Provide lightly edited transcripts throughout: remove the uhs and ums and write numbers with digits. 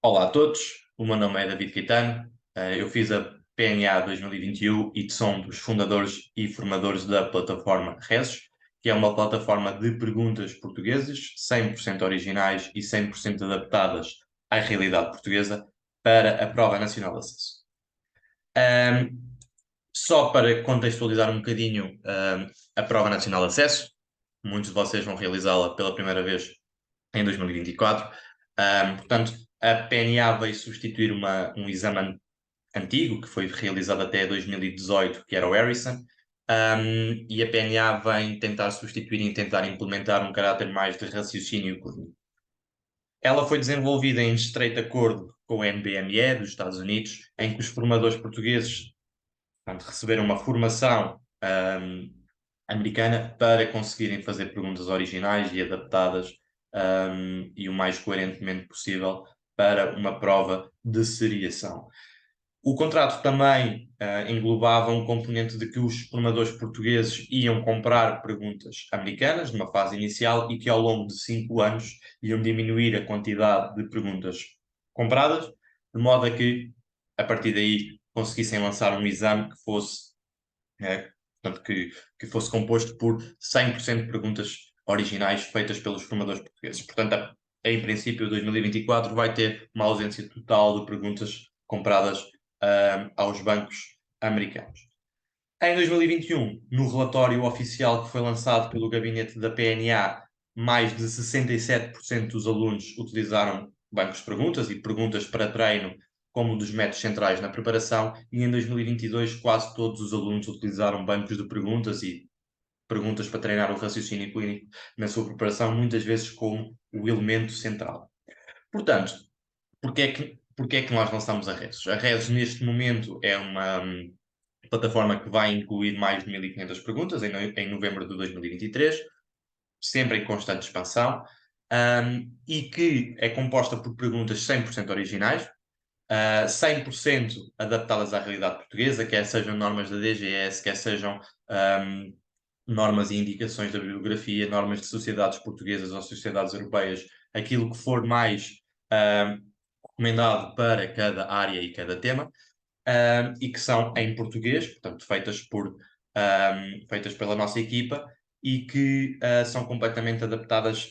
Olá a todos, o meu nome é David Caetano, eu fiz a PNA 2021 e sou um dos fundadores e formadores da plataforma Resos, que é uma plataforma de perguntas portuguesas, 100% originais e 100% adaptadas à realidade portuguesa para a Prova Nacional de Acesso. Ahm, Só para contextualizar um bocadinho, a Prova Nacional de Acesso, muitos de vocês vão realizá-la pela primeira vez em 2024. Portanto, a PNA veio substituir um exame antigo, que foi realizado até 2018, que era o Harrison, e a PNA vem tentar substituir e tentar implementar um caráter mais de raciocínio clínico. Ela foi desenvolvida em estreito acordo com o NBME dos Estados Unidos, em que os formadores portugueses, portanto, receberam uma formação americana para conseguirem fazer perguntas originais e adaptadas e o mais coerentemente possível para uma prova de seriação. O contrato também englobava um componente de que os formadores portugueses iam comprar perguntas americanas numa fase inicial e que ao longo de 5 anos iam diminuir a quantidade de perguntas compradas, de modo a que, a partir daí, conseguissem lançar um exame que fosse portanto, que fosse composto por 100% de perguntas originais feitas pelos formadores portugueses. Portanto, em princípio, 2024 vai ter uma ausência total de perguntas compradas aos bancos americanos. Em 2021, no relatório oficial que foi lançado pelo gabinete da PNA, mais de 67% dos alunos utilizaram bancos de perguntas e perguntas para treino como um dos métodos centrais na preparação, e em 2022 quase todos os alunos utilizaram bancos de perguntas e perguntas para treinar o raciocínio clínico na sua preparação, muitas vezes como o elemento central. Portanto, porque é que nós lançamos a Resos? A Resos, neste momento, é uma plataforma que vai incluir mais de 1.500 perguntas em novembro de 2023, sempre em constante expansão, e que é composta por perguntas 100% originais, 100% adaptadas à realidade portuguesa, quer sejam normas da DGS, quer sejam normas e indicações da bibliografia, normas de sociedades portuguesas ou sociedades europeias, aquilo que for mais recomendado para cada área e cada tema, e que são em português, portanto, feitas pela nossa equipa e que são completamente adaptadas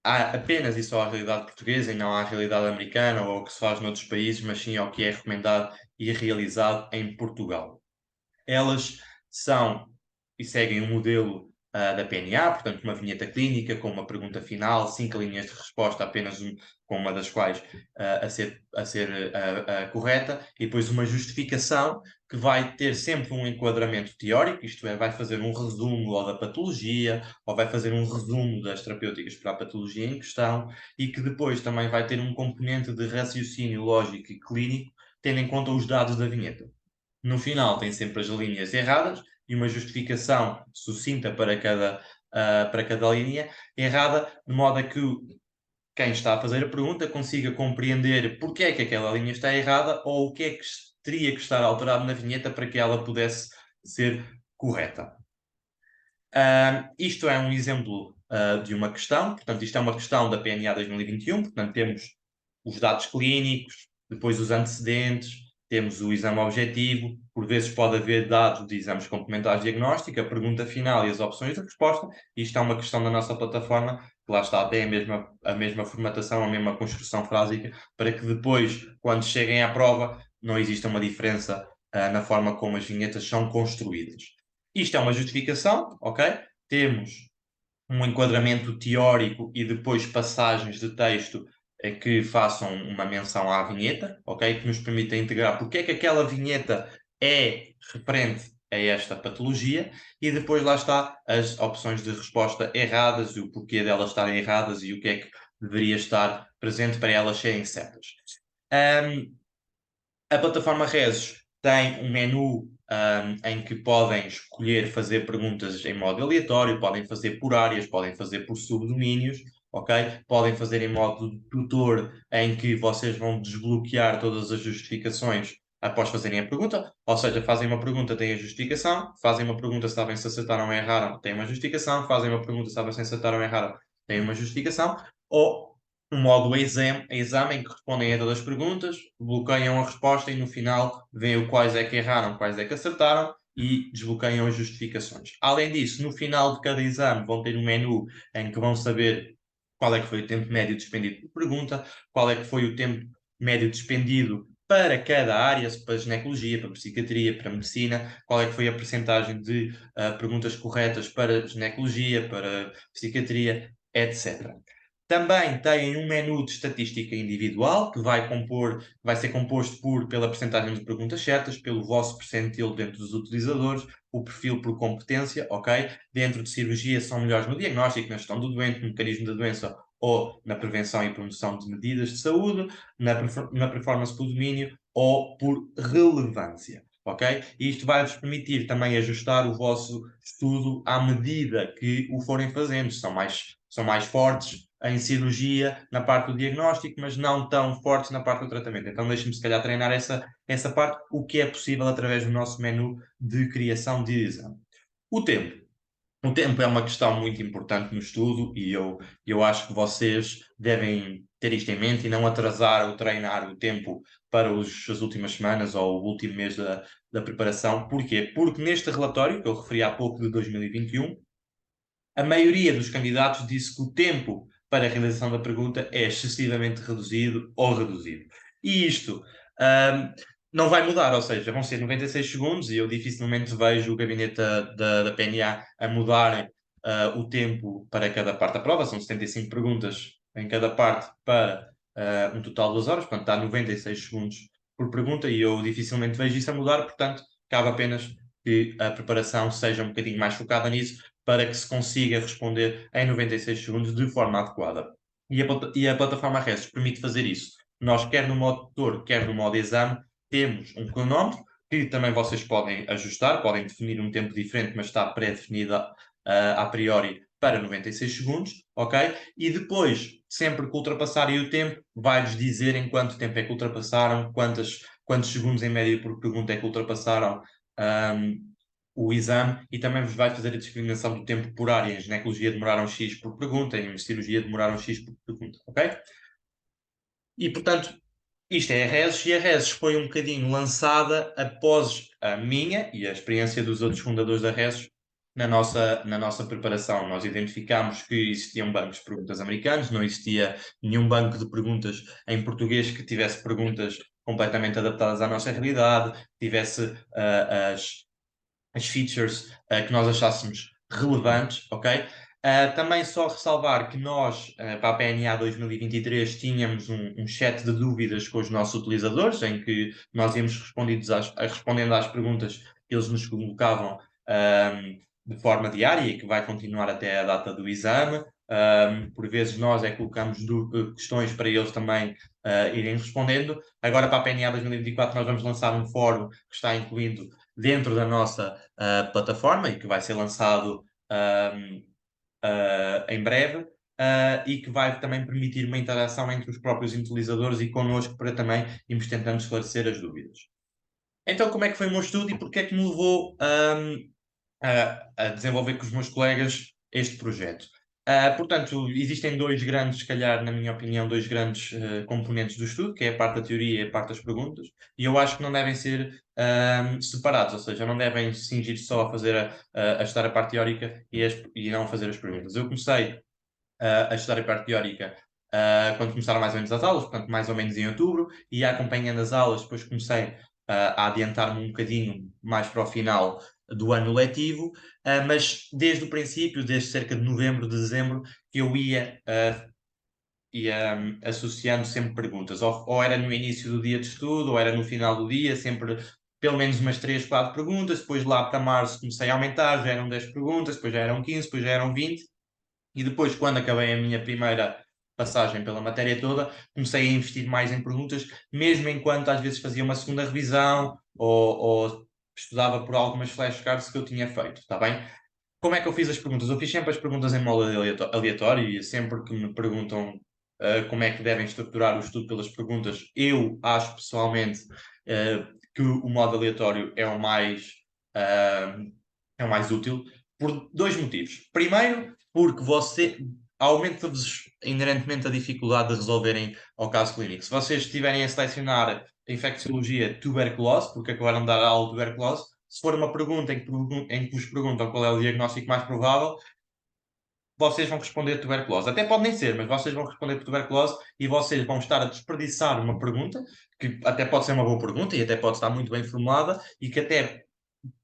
apenas e só à realidade portuguesa e não à realidade americana ou ao que se faz noutros países, mas sim ao que é recomendado e realizado em Portugal. Elas são e seguem um modelo da PNA, portanto, uma vinheta clínica com uma pergunta final, 5 linhas de resposta, apenas com uma das quais a ser correta, e depois uma justificação que vai ter sempre um enquadramento teórico, isto é, vai fazer um resumo ou da patologia, ou vai fazer um resumo das terapêuticas para a patologia em questão, e que depois também vai ter um componente de raciocínio lógico e clínico, tendo em conta os dados da vinheta. No final tem sempre as linhas erradas e uma justificação sucinta para cada linha errada, de modo a que quem está a fazer a pergunta consiga compreender porque é que aquela linha está errada ou o que é que teria que estar alterado na vinheta para que ela pudesse ser correta. Isto é um exemplo de uma questão, portanto, isto é uma questão da PNA 2021, portanto, temos os dados clínicos, depois os antecedentes, temos o exame objetivo, por vezes pode haver dados de exames complementares de diagnóstico, a pergunta final e as opções de resposta. Isto é uma questão da nossa plataforma, que lá está, tem a mesma formatação, a mesma construção frásica, para que depois, quando cheguem à prova, não exista uma diferença na forma como as vinhetas são construídas. Isto é uma justificação, ok? Temos um enquadramento teórico e depois passagens de texto que façam uma menção à vinheta, ok? Que nos permita integrar porque é que aquela vinheta é referente a esta patologia, e depois lá está as opções de resposta erradas e o porquê delas estarem erradas e o que é que deveria estar presente para elas serem certas. A plataforma Resos tem um menu em que podem escolher fazer perguntas em modo aleatório, podem fazer por áreas, podem fazer por subdomínios, ok? Podem fazer em modo tutor, em que vocês vão desbloquear todas as justificações após fazerem a pergunta, ou seja, fazem uma pergunta, têm a justificação, fazem uma pergunta, sabem se acertaram ou erraram, têm uma justificação, fazem uma pergunta, sabem se acertaram ou erraram, têm uma justificação, ou um modo exame em que respondem a todas as perguntas, bloqueiam a resposta e no final veem quais é que erraram, quais é que acertaram e desbloqueiam as justificações. Além disso, no final de cada exame vão ter um menu em que vão saber qual é que foi o tempo médio despendido por pergunta, qual é que foi o tempo médio despendido para cada área, para ginecologia, para psiquiatria, para medicina, qual é que foi a percentagem de perguntas corretas para ginecologia, para psiquiatria, etc. Também têm um menu de estatística individual que vai ser composto pela percentagem de perguntas certas, pelo vosso percentil dentro dos utilizadores, o perfil por competência, ok? Dentro de cirurgia são melhores no diagnóstico, na gestão do doente, no mecanismo da doença ou na prevenção e promoção de medidas de saúde, na performance por domínio ou por relevância. Ok? E isto vai-vos permitir também ajustar o vosso estudo à medida que o forem fazendo. São mais fortes em cirurgia na parte do diagnóstico, mas não tão fortes na parte do tratamento. Então deixe-me se calhar treinar essa parte, o que é possível através do nosso menu de criação de exame. O tempo. O tempo é uma questão muito importante no estudo e eu acho que vocês devem ter isto em mente e não atrasar ou treinar o tempo para as últimas semanas ou o último mês da preparação. Porquê? Porque neste relatório, que eu referi há pouco de 2021, a maioria dos candidatos disse que o tempo para a realização da pergunta é excessivamente reduzido ou reduzido. E isto não vai mudar, ou seja, vão ser 96 segundos e eu dificilmente vejo o gabinete da PNA a mudarem o tempo para cada parte da prova. São 75 perguntas em cada parte para um total de 2 horas, portanto dá 96 segundos por pergunta e eu dificilmente vejo isso a mudar, portanto cabe apenas que a preparação seja um bocadinho mais focada nisso para que se consiga responder em 96 segundos de forma adequada. E a plataforma RESS permite fazer isso. Nós, quer no modo tutor, quer no modo exame, temos um cronómetro que também vocês podem ajustar, podem definir um tempo diferente, mas está pré-definido a priori para 96 segundos, ok? E depois, sempre que ultrapassarem o tempo, vai-vos dizer em quanto tempo é que ultrapassaram, quantos segundos em média por pergunta é que ultrapassaram o exame e também vos vai fazer a discriminação do tempo por área. Em ginecologia demoraram X por pergunta, em cirurgia demoraram X por pergunta, ok? E, portanto, isto é a RESES, e a RESES foi um bocadinho lançada após a minha e a experiência dos outros fundadores da RESES na nossa preparação. Nós identificámos que existiam bancos de perguntas americanos, não existia nenhum banco de perguntas em português que tivesse perguntas completamente adaptadas à nossa realidade, tivesse as features que nós achássemos relevantes, ok? Também só ressalvar que nós, para a PNA 2023, tínhamos um chat de dúvidas com os nossos utilizadores, em que nós íamos respondendo às perguntas que eles nos colocavam de forma diária e que vai continuar até a data do exame. Por vezes nós é que colocamos questões para eles também irem respondendo. Agora, para a PNA 2024, nós vamos lançar um fórum que está incluindo dentro da nossa plataforma e que vai ser lançado em breve e que vai também permitir uma interação entre os próprios utilizadores e connosco para também irmos tentando esclarecer as dúvidas. Então, como é que foi o meu estudo e porque é que me levou a desenvolver com os meus colegas este projeto? Portanto, existem dois grandes, se calhar, na minha opinião, dois grandes componentes do estudo, que é a parte da teoria e a parte das perguntas, e eu acho que não devem ser separados, ou seja, não devem se cingir só a fazer a estudar a parte teórica e não fazer as perguntas. Eu comecei a estudar a parte teórica quando começaram mais ou menos as aulas, portanto, mais ou menos em outubro, e acompanhando as aulas, depois comecei a adiantar-me um bocadinho mais para o final do ano letivo, mas desde o princípio, desde cerca de novembro, dezembro, que eu ia associando sempre perguntas, ou era no início do dia de estudo, ou era no final do dia, sempre pelo menos umas 3, 4 perguntas, depois lá para março comecei a aumentar, já eram 10 perguntas, depois já eram 15, depois já eram 20, e depois, quando acabei a minha primeira passagem pela matéria toda, comecei a investir mais em perguntas, mesmo enquanto às vezes fazia uma segunda revisão ou estudava por algumas flashcards que eu tinha feito, está bem? Como é que eu fiz as perguntas? Eu fiz sempre as perguntas em modo aleatório e sempre que me perguntam como é que devem estruturar o estudo pelas perguntas, eu acho pessoalmente que o modo aleatório é o mais útil por dois motivos. Primeiro, porque aumenta-vos inerentemente a dificuldade de resolverem ao caso clínico. Se vocês estiverem a selecionar infecciologia tuberculose, porque acabaram de dar aula de tuberculose, se for uma pergunta em que vos perguntam qual é o diagnóstico mais provável, vocês vão responder tuberculose. Até pode nem ser, mas vocês vão responder por tuberculose e vocês vão estar a desperdiçar uma pergunta, que até pode ser uma boa pergunta e até pode estar muito bem formulada e que até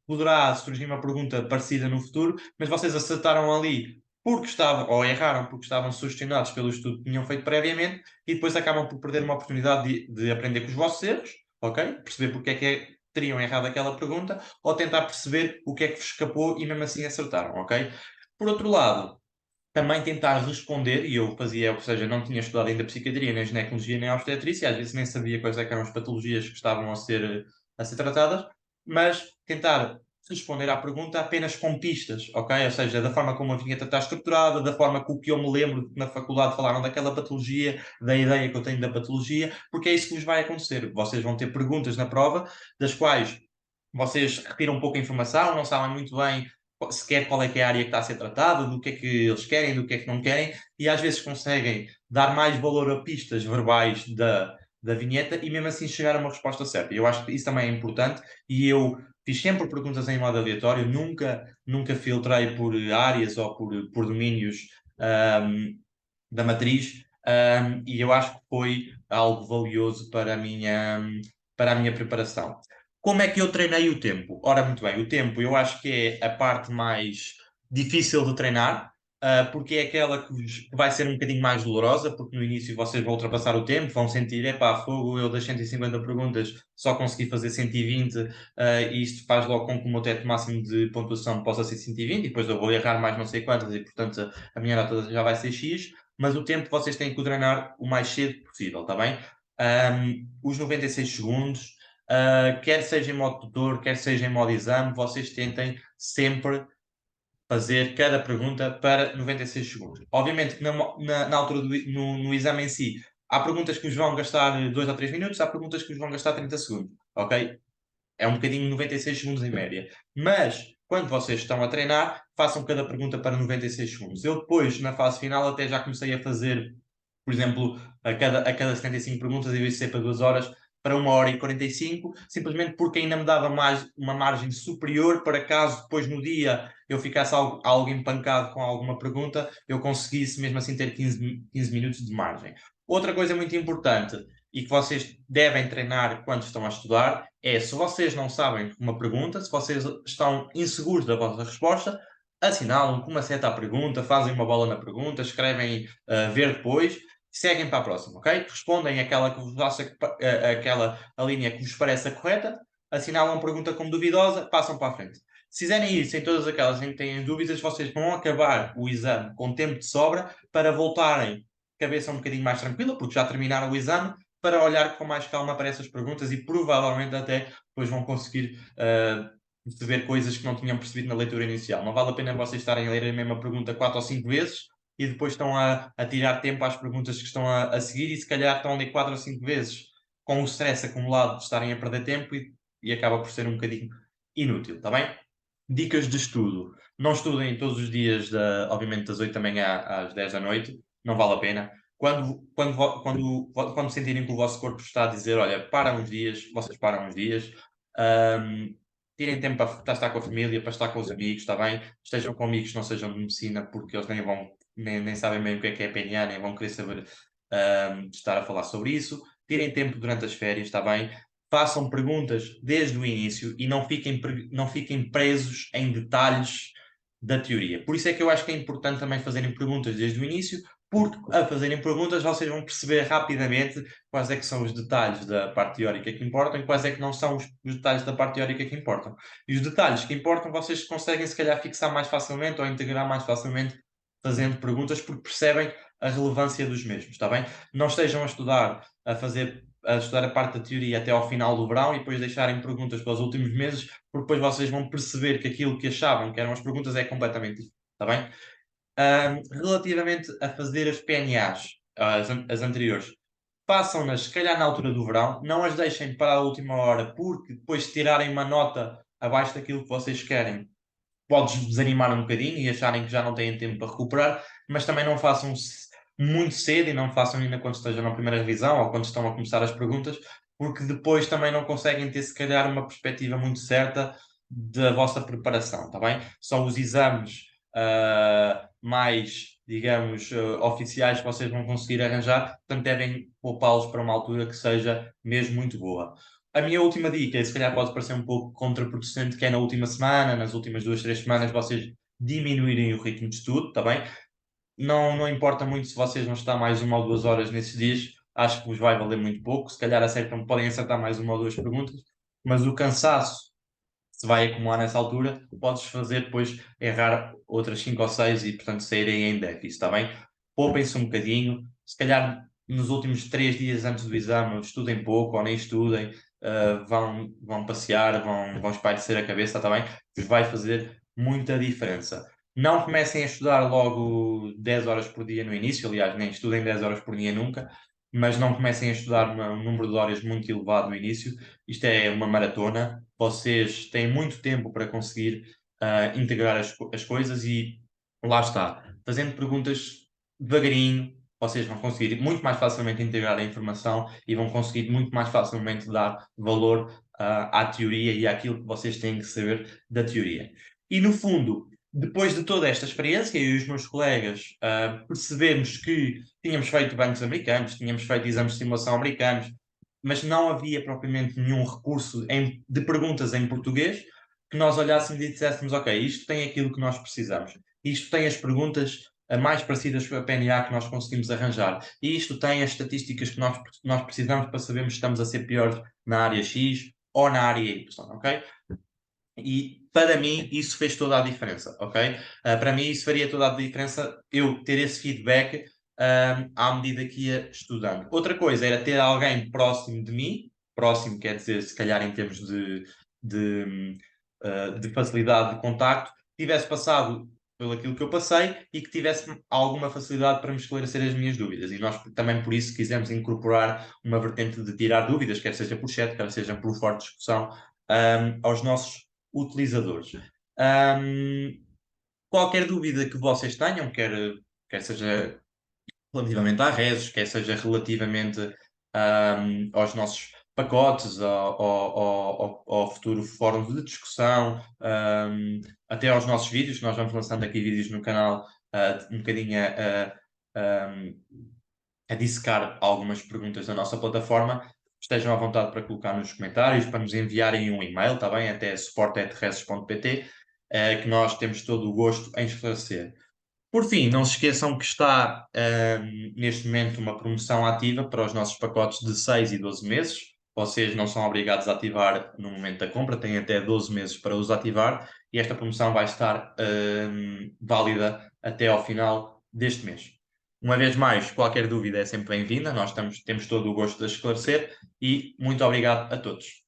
poderá surgir uma pergunta parecida no futuro, mas vocês acertaram ali porque estavam, ou erraram porque estavam sugestionados pelo estudo que tinham feito previamente e depois acabam por perder uma oportunidade de aprender com os vossos erros, ok? Perceber porque é que teriam errado aquela pergunta ou tentar perceber o que é que vos escapou e mesmo assim acertaram, ok? Por outro lado, também tentar responder, e eu fazia, ou seja, não tinha estudado ainda psiquiatria, nem ginecologia, nem obstetrícia, às vezes nem sabia quais é que eram as patologias que estavam a ser tratadas, mas tentar responder à pergunta apenas com pistas, ok? Ou seja, da forma como a vinheta está estruturada, da forma com que eu me lembro que na faculdade falaram daquela patologia, da ideia que eu tenho da patologia, porque é isso que vos vai acontecer. Vocês vão ter perguntas na prova, das quais vocês retiram pouca informação, não sabem muito bem sequer qual é que é a área que está a ser tratada, do que é que eles querem, do que é que não querem, e às vezes conseguem dar mais valor a pistas verbais da vinheta e mesmo assim chegar a uma resposta certa. Eu acho que isso também é importante e eu fiz sempre perguntas em modo aleatório, nunca filtrei por áreas ou por domínios da matriz, e eu acho que foi algo valioso para a minha preparação. Como é que eu treinei o tempo? Ora, muito bem, o tempo eu acho que é a parte mais difícil de treinar, porque é aquela que vai ser um bocadinho mais dolorosa, porque no início vocês vão ultrapassar o tempo, vão sentir, epá, fogo, eu das 150 perguntas só consegui fazer 120, e isto faz logo com que o meu teto máximo de pontuação possa ser 120, e depois eu vou errar mais não sei quantas, e portanto a minha nota já vai ser X, mas o tempo vocês têm que o treinar o mais cedo possível, está bem? Os 96 segundos, quer seja em modo tutor, quer seja em modo exame, vocês tentem sempre fazer cada pergunta para 96 segundos. Obviamente que na altura no exame em si, há perguntas que nos vão gastar 2 ou 3 minutos, há perguntas que nos vão gastar 30 segundos, ok? É um bocadinho 96 segundos em média. Mas, quando vocês estão a treinar, façam cada pergunta para 96 segundos. Eu depois, na fase final, até já comecei a fazer, por exemplo, a cada 75 perguntas, em vez de ser para 2 horas, para 1 hora e 45, simplesmente porque ainda me dava mais uma margem superior para caso depois no dia eu ficasse algo empancado com alguma pergunta, eu conseguisse mesmo assim ter 15 minutos de margem. Outra coisa muito importante e que vocês devem treinar quando estão a estudar é, se vocês não sabem uma pergunta, se vocês estão inseguros da vossa resposta, assinalam com uma seta à pergunta, fazem uma bola na pergunta, escrevem ver depois, seguem para a próxima, ok? Respondem aquela que vos acha aquela a linha que vos parece a correta, assinalam a pergunta como duvidosa, passam para a frente. Se fizerem isso em todas aquelas em que têm dúvidas, vocês vão acabar o exame com tempo de sobra para voltarem cabeça um bocadinho mais tranquila, porque já terminaram o exame, para olhar com mais calma para essas perguntas e provavelmente até depois vão conseguir perceber coisas que não tinham percebido na leitura inicial. Não vale a pena vocês estarem a ler a mesma pergunta 4 ou 5 vezes e depois estão a tirar tempo às perguntas que estão a seguir e se calhar estão a ler 4 ou 5 vezes com o stress acumulado de estarem a perder tempo e acaba por ser um bocadinho inútil, está bem? Dicas de estudo. Não estudem todos os dias, obviamente, das 8 da manhã às 10 da noite, não vale a pena. Quando sentirem que o vosso corpo está a dizer, olha, para uns dias, vocês param uns dias, um, tirem tempo para estar com a família, para estar com os amigos, está bem? Estejam com amigos que não sejam de medicina, porque eles nem sabem bem o que é PNA, nem vão querer saber estar a falar sobre isso. Tirem tempo durante as férias, está bem? Façam perguntas desde o início e não fiquem presos em detalhes da teoria. Por isso é que eu acho que é importante também fazerem perguntas desde o início, porque a fazerem perguntas vocês vão perceber rapidamente quais é que são os detalhes da parte teórica que importam e quais é que não são os detalhes da parte teórica que importam. E os detalhes que importam vocês conseguem se calhar fixar mais facilmente ou integrar mais facilmente fazendo perguntas porque percebem a relevância dos mesmos, está bem? Não estejam a estudar a parte da teoria até ao final do verão e depois deixarem perguntas para os últimos meses, porque depois vocês vão perceber que aquilo que achavam que eram as perguntas é completamente diferente, está bem? Relativamente a fazer as PNAs, as anteriores, façam-nas, se calhar, na altura do verão, não as deixem para a última hora, porque depois se tirarem uma nota abaixo daquilo que vocês querem, podes desanimar um bocadinho e acharem que já não têm tempo para recuperar, mas também não façam muito cedo e não façam ainda quando estejam na primeira revisão ou quando estão a começar as perguntas, porque depois também não conseguem ter, se calhar, uma perspectiva muito certa da vossa preparação, está bem? Só os exames mais, digamos, oficiais que vocês vão conseguir arranjar, portanto devem poupá-los para uma altura que seja mesmo muito boa. A minha última dica, e se calhar pode parecer um pouco contraproducente, que é na última semana, nas últimas 2, 3 semanas, vocês diminuírem o ritmo de estudo, está bem? Não importa muito se vocês vão estar mais 1 ou 2 horas nesses dias, acho que vos vai valer muito pouco. Se calhar podem acertar mais 1 ou 2 perguntas, mas o cansaço se vai acumular nessa altura, podes fazer depois errar outras 5 ou 6 e, portanto, saírem em déficit, está bem? Poupem-se um bocadinho, se calhar nos últimos 3 dias antes do exame, estudem pouco ou nem estudem, vão passear, vão espairecer a cabeça, está bem? Vos vai fazer muita diferença. Não comecem a estudar logo 10 horas por dia no início, aliás, nem estudem 10 horas por dia nunca, mas não comecem a estudar um número de horas muito elevado no início. Isto é uma maratona, vocês têm muito tempo para conseguir integrar as coisas e lá está. Fazendo perguntas devagarinho, vocês vão conseguir muito mais facilmente integrar a informação e vão conseguir muito mais facilmente dar valor à teoria e àquilo que vocês têm que saber da teoria. E no fundo, depois de toda esta experiência, eu e os meus colegas percebemos que tínhamos feito bancos americanos, tínhamos feito exames de simulação americanos, mas não havia propriamente nenhum recurso de perguntas em português que nós olhássemos e disséssemos, ok, isto tem aquilo que nós precisamos, isto tem as perguntas mais parecidas com a PNA que nós conseguimos arranjar, e isto tem as estatísticas que nós precisamos para sabermos se estamos a ser piores na área X ou na área Y, ok? E para mim isso fez toda a diferença, ok? Para mim isso faria toda a diferença eu ter esse feedback à medida que ia estudando. Outra coisa era ter alguém próximo de mim, próximo quer dizer, se calhar em termos de facilidade de contacto, tivesse passado pelo aquilo que eu passei e que tivesse alguma facilidade para me esclarecer as minhas dúvidas. E nós também por isso quisemos incorporar uma vertente de tirar dúvidas, quer seja por chat, quer seja por forte discussão, aos nossos utilizadores. Qualquer dúvida que vocês tenham, quer seja relativamente à redes, quer seja relativamente aos nossos pacotes, ao futuro fórum de discussão, até aos nossos vídeos, que nós vamos lançando aqui vídeos no canal um bocadinho a dissecar algumas perguntas da nossa plataforma. Estejam à vontade para colocar nos comentários, para nos enviarem um e-mail, está bem? Até suporte@reses.pt, que nós temos todo o gosto em esclarecer. Por fim, não se esqueçam que está neste momento uma promoção ativa para os nossos pacotes de 6 e 12 meses. Vocês não são obrigados a ativar no momento da compra, têm até 12 meses para os ativar e esta promoção vai estar válida até ao final deste mês. Uma vez mais, qualquer dúvida é sempre bem-vinda, nós temos todo o gosto de esclarecer e muito obrigado a todos.